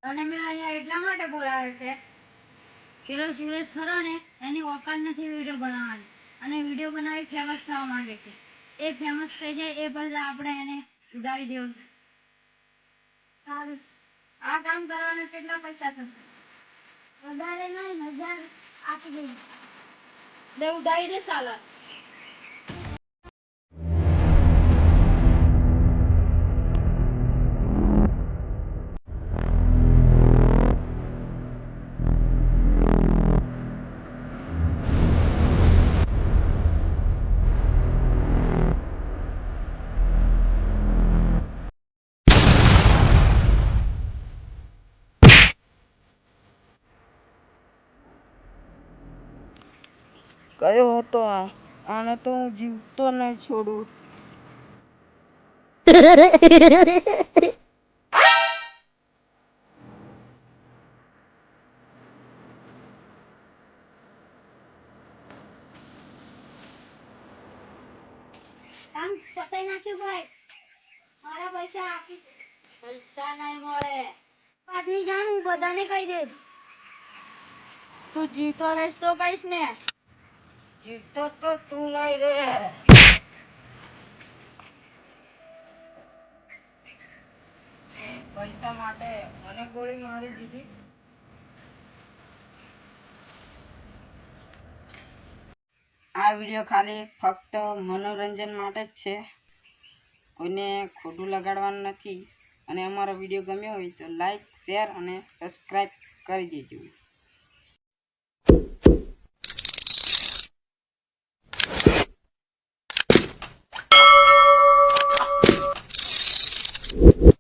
અને મેં અહીંયા એટલા માટે બોલાવ્યો છે કે સુરેશ ખરો ને એની ઓકાત નથી વિડીયો બનાવવાની, અને વિડીયો બનાવી ફેમસ થવા માંગે છે. એ ફેમસ થઈ જાય એ પહેલા આપણે એને ઉડાવી દેવું છે. સારું, આ કામ કરવાના કેટલા પૈસા થશે? વધારે નહીં, 1000 આપી દઈએ. દે ઉડાવી દે સાલા. કયો હતો આ? આને તો હું જીવતો નહીં છોડું. કામ પતાઈ નાખ્યું ભાઈ. મારા પૈસા આપી. પૈસા નહીં મળે. વાતની જાણ હું બધાને કહી દઈશ. તું જીવતો રહીશ તો કહીશ ને. જીવતો તો તું નહીં રે. પૈસા માટે મને ગોળી મારી દીધી. આ વિડીયો ખાલી ફક્ત મનોરંજન માટે જ છે, કોઈને ખોટું લગાડવાનું નથી. અને અમારો વિડીયો ગમ્યો હોય તો લાઈક, શેર અને સબસ્ક્રાઈબ કરી દેજો.